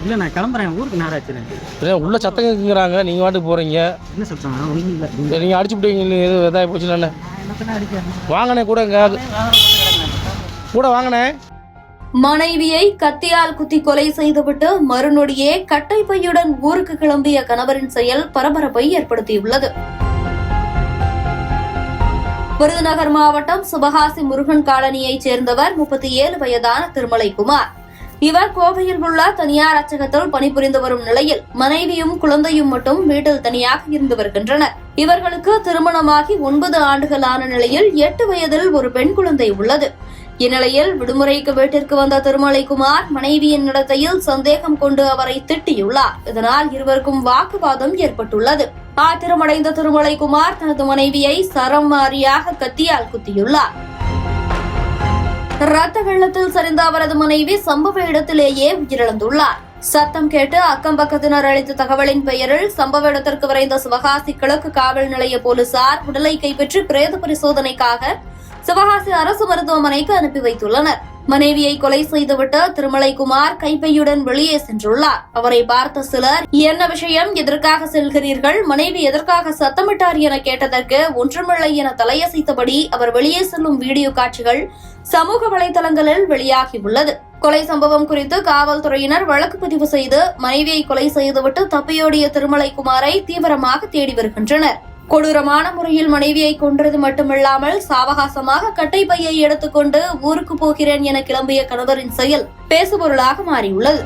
இல்லை நான் கிளம்புறேன் ஊருக்கு நேராச்சு. உள்ள சத்தம் கேட்குறாங்க, நீங்கள் வாட்டுக்கு போகிறீங்க. என்ன சத்தம்? ஒன்றும் இல்லை. நீங்கள் அடிச்சு விட்டீங்க, எதுவும் இதாகி போச்சுன்னு. வாங்கினே கூட எங்கேயாவது கூட வாங்கினே. மனைவியை கத்தியால் குத்தி கொலை செய்துவிட்டு மறுநொடியே கட்டை பையுடன் ஊருக்கு கிளம்பிய கணவரின் செயல் பரபரப்பை ஏற்படுத்தியுள்ளது. விருதுநகர் மாவட்டம் சிவகாசி முருகன் காலனியைச் சேர்ந்தவர் 37 வயதான திருமலைக்குமார். இவர் கோவையில் உள்ள தனியார் அச்சகத்தில் பணிபுரிந்து வரும் நிலையில் மனைவியும் குழந்தையும் மட்டும் வீட்டில் தனியாக இருந்து வருகின்றனர். இவர்களுக்கு திருமணமாகி 9 ஆண்டுகள் ஆன நிலையில் 8 வயதில் ஒரு பெண் குழந்தை உள்ளது. இந்நிலையில் விடுமுறைக்கு வீட்டிற்கு வந்த திருமலைக்குமார் மனைவியின் நடத்தையில் சந்தேகம் கொண்டு அவரை திட்டியுள்ளார். இதனால் இருவருக்கும் வாக்குவாதம் ஏற்பட்டுள்ளது. ஆத்திரமடைந்த திருமலைக்குமார் தனது மனைவியை சரம் மாறியாக கத்தியால் குத்தியுள்ளார். ரத்த வெள்ளத்தில் சரிந்த அவரது மனைவி சம்பவ இடத்திலேயே உயிரிழந்துள்ளார். சத்தம் கேட்டு அக்கம் பக்கத்தினர் அளித்த தகவலின் பெயரில் சம்பவ இடத்திற்கு விரைந்த சிவகாசி கிழக்கு காவல் நிலைய போலீசார் உடலை கைப்பற்றி பிரேத பரிசோதனைக்காக சிவகாசி அரசு மருத்துவமனைக்கு அனுப்பி வைத்துள்ளனர். மனைவியை கொலை செய்துவிட்டு திருமலைக்குமார் கைப்பையுடன் வெளியே சென்றுள்ளார். அவரை பார்த்த சிலர், என்ன விஷயம், எதற்காக செல்கிறீர்கள், மனைவி எதற்காக சத்தமிட்டார் என கேட்டதற்கு ஒன்றுமில்லை என தலையசைத்தபடி அவர் வெளியே செல்லும் வீடியோ காட்சிகள் சமூக வலைதளங்களில் வெளியாகியுள்ளது. கொலை சம்பவம் குறித்து காவல்துறையினர் வழக்கு பதிவு செய்து மனைவியை கொலை செய்துவிட்டு தப்பியோடிய திருமலைக்குமாரை தீவிரமாக தேடி வருகின்றனர். கொடூரமான முறையில் மனைவியை கொன்றது மட்டுமில்லாமல் சாவகாசமாக கட்டை பையை எடுத்துக்கொண்டு ஊருக்கு போகிறேன் என கிளம்பிய கணவரின் செயல் பேசுபொருளாக மாறியுள்ளது.